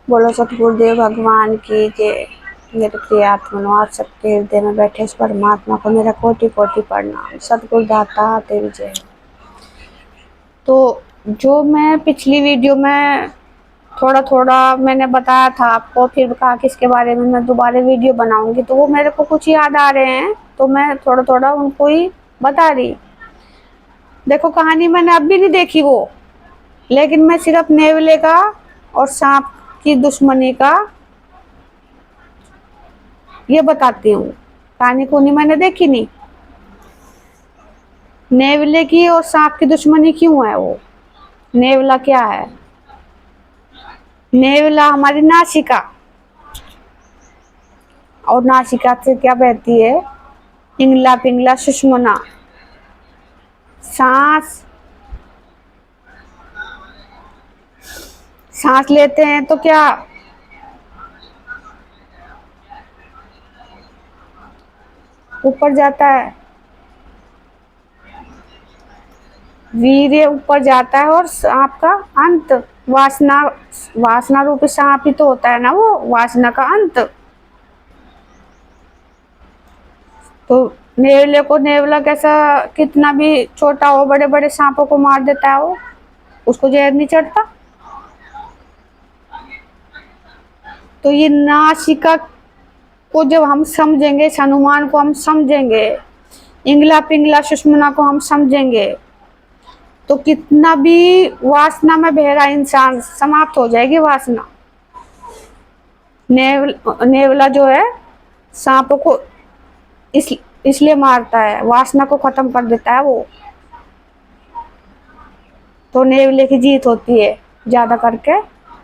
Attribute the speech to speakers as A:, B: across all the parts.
A: बोलो सतगुरुदेव भगवान की जय। मेरे प्रिय आत्मा, आप सबके हृदय में बैठे इस परमात्मा को मेरा कोटि कोटि प्रणाम। सतगुरु दाता तेरी जय। तो जो मैं पिछली वीडियो में थोड़ा थोड़ा मैंने बताया था आपको, फिर कहा कि इसके बारे में मैं दोबारा वीडियो बनाऊंगी, तो वो मेरे को कुछ याद आ रहे हैं तो मैं थोड़ा थोड़ा उनको ही बता रही। देखो, कहानी मैंने अब भी नहीं देखी वो, लेकिन मैं सिर्फ नेवले का और सांप की दुश्मनी का ये बताती हूँ। कहानी कूनी मैंने देखी नहीं। नेवले की और सांप की दुश्मनी क्यों है वो? नेवला क्या है? नेवला हमारी नासिका, और नासिका से क्या बहती है? इंगला पिंगला सुषुम्ना। सांस सांस लेते हैं तो क्या ऊपर जाता है? वीर्य ऊपर जाता है, और सांप का अंत वासना। वासना रूपी सांप ही तो होता है ना वो, वासना का अंत। तो नेवले को नेवला कैसा, कितना भी छोटा हो, बड़े बड़े सांपों को मार देता है वो, उसको जहर नहीं चढ़ता। तो ये नासिका को जब हम समझेंगे, इस हनुमान को हम समझेंगे, इंगला पिंगला सुषुम्ना को हम समझेंगे, तो कितना भी वासना में बहरा इंसान समाप्त हो जाएगी वासना। नेवला जो है सांपों को इसलिए मारता है, वासना को खत्म कर देता है वो। तो नेवले की जीत होती है, ज्यादा करके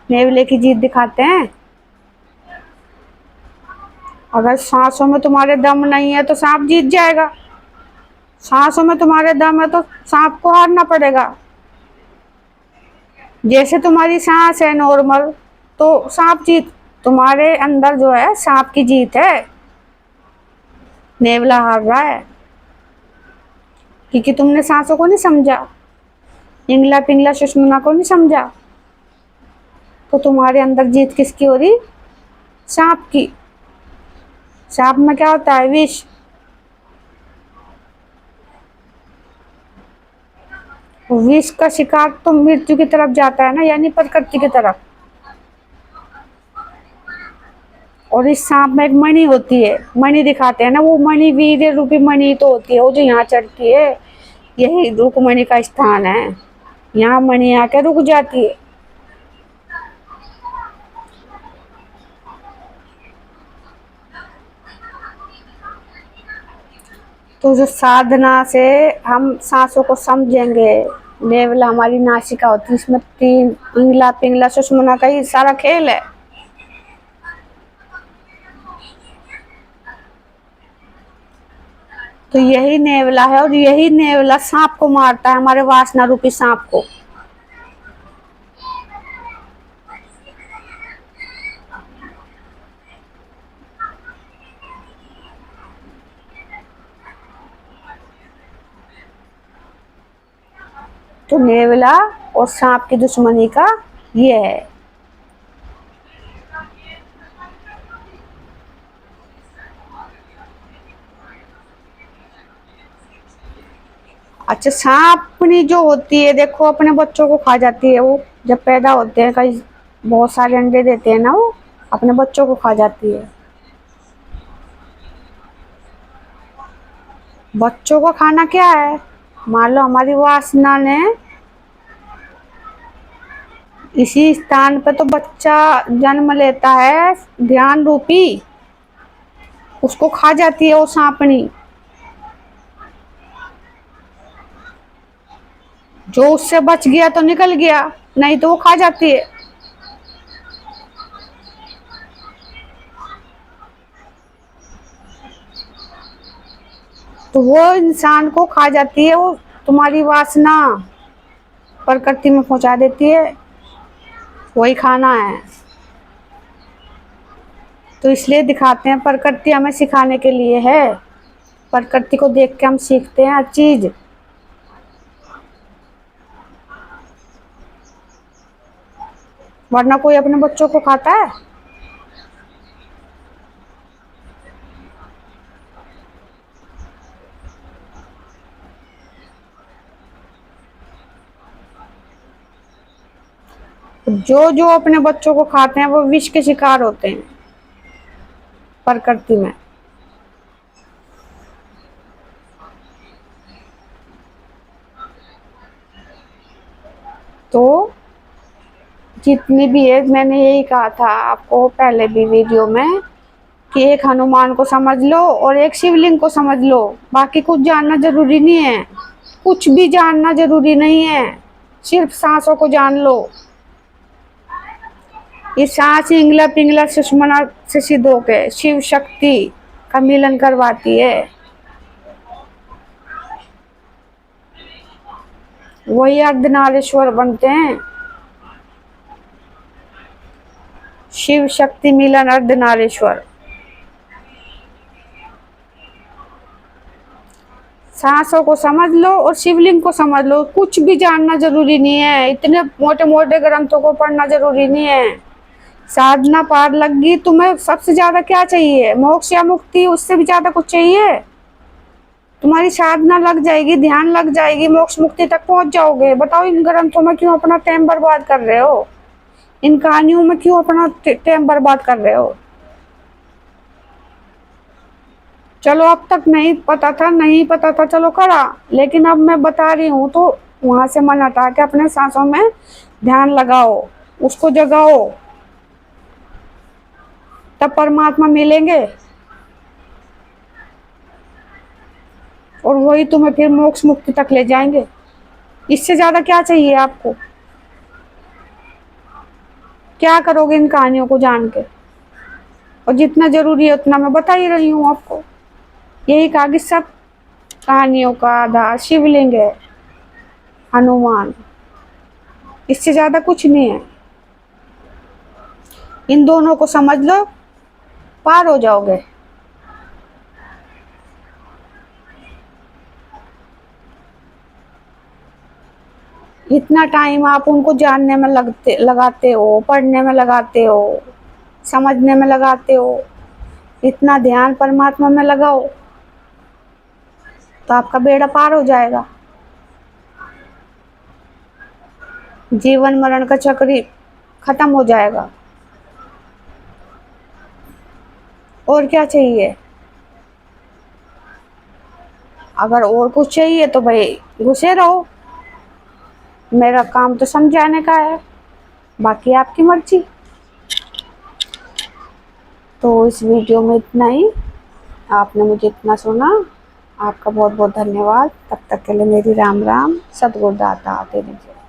A: नेवले की जीत दिखाते हैं। अगर सांसों में तुम्हारे दम नहीं है तो सांप जीत जाएगा। सांसों में तुम्हारे दम है तो सांप को हारना पड़ेगा। जैसे तुम्हारी सांस है नॉर्मल, तो सांप जीत, तुम्हारे अंदर जो है सांप की जीत है, नेवला हार रहा है, क्योंकि तुमने सांसों को नहीं समझा, इंगला पिंगला सुषुम्ना को नहीं समझा। तो तुम्हारे अंदर जीत किसकी हो रही? सांप की। सांप में क्या होता है? विष। विष का शिकार तो मृत्यु की तरफ जाता है ना, यानी प्रकृति की तरफ। और इस सांप में एक मणि होती है, मणि दिखाते हैं ना, वो मणि वीर्य रूपी मणि तो होती है, वो जो यहाँ चढ़ती है, यही रुक्मणी का स्थान है। यहाँ मणि आके रुक जाती है। तो जो साधना से हम सांसों को समझेंगे, नेवला हमारी नासिका होती है, इसमें तीन इंगला पिंगला सुषुम्ना का ही सारा खेल है। तो यही नेवला है, और यही नेवला सांप को मारता है, हमारे वासना रूपी सांप को। तो नेवला और सांप की दुश्मनी का ये है। अच्छा, सांपनी जो होती है, देखो अपने बच्चों को खा जाती है वो, जब पैदा होते हैं, कई बहुत सारे अंडे देते हैं ना, वो अपने बच्चों को खा जाती है। बच्चों का खाना क्या है? मान लो हमारी वासना ने इसी स्थान पे तो बच्चा जन्म लेता है, ध्यान रूपी, उसको खा जाती है वो सांपनी। जो उससे बच गया तो निकल गया, नहीं तो वो खा जाती है। तो वो इंसान को खा जाती है, वो तुम्हारी वासना प्रकृति में पहुंचा देती है, वही खाना है। तो इसलिए दिखाते हैं, प्रकृति हमें सिखाने के लिए है। प्रकृति को देख के हम सीखते हैं हर चीज। वरना कोई अपने बच्चों को खाता है? जो जो अपने बच्चों को खाते हैं वो विष के शिकार होते हैं प्रकृति में। तो जितनी भी है, मैंने यही कहा था आपको पहले भी वीडियो में, कि एक हनुमान को समझ लो और एक शिवलिंग को समझ लो, बाकी कुछ जानना जरूरी नहीं है। कुछ भी जानना जरूरी नहीं है, सिर्फ सांसों को जान लो। ये सांस इंगला पिंगला सुषमना से सिद्ध होके शिव शक्ति का मिलन करवाती है। वही अर्धनारीश्वर बनते हैं। शिव शक्ति मिलन अर्धनारीश्वर। सांसों को समझ लो और शिवलिंग को समझ लो। कुछ भी जानना जरूरी नहीं है, इतने मोटे मोटे ग्रंथों को पढ़ना जरूरी नहीं है। साधना पार लग गई, तुम्हें सबसे ज्यादा क्या चाहिए? मोक्ष या मुक्ति? उससे भी ज्यादा कुछ चाहिए? तुम्हारी साधना लग जाएगी, ध्यान लग जाएगी, मोक्ष मुक्ति तक पहुंच जाओगे। बताओ इन ग्रंथों में क्यों अपना टाइम बर्बाद कर रहे हो? इन कहानियों में क्यों अपना टाइम बर्बाद कर रहे हो? चलो अब तक नहीं पता था, नहीं पता था, चलो करा, लेकिन अब मैं बता रही हूँ तो वहां से मन हटा के अपने सांसों में ध्यान लगाओ, उसको जगाओ, तब परमात्मा मिलेंगे और वही तुम्हें फिर मोक्ष मुक्ति तक ले जाएंगे। इससे ज्यादा क्या चाहिए आपको? क्या करोगे इन कहानियों को जान के? और जितना जरूरी है उतना मैं बता ही रही हूँ आपको। यही कहा कि सब कहानियों का आधार शिवलिंग है, हनुमान। इससे ज्यादा कुछ नहीं है। इन दोनों को समझ लो, पार हो जाओगे। इतना टाइम आप उनको जानने में लगाते हो, पढ़ने में लगाते हो, समझने में लगाते हो, इतना ध्यान परमात्मा में लगाओ तो आपका बेड़ा पार हो जाएगा। जीवन मरण का चक्र ही खत्म हो जाएगा। और क्या चाहिए? अगर और कुछ चाहिए तो भाई घुसे रहो, मेरा काम तो समझाने का है, बाकी आपकी मर्जी। तो इस वीडियो में इतना ही। आपने मुझे इतना सुना, आपका बहुत बहुत धन्यवाद। तब तक के लिए मेरी राम राम। सद्गुरु दाता तेरे जय।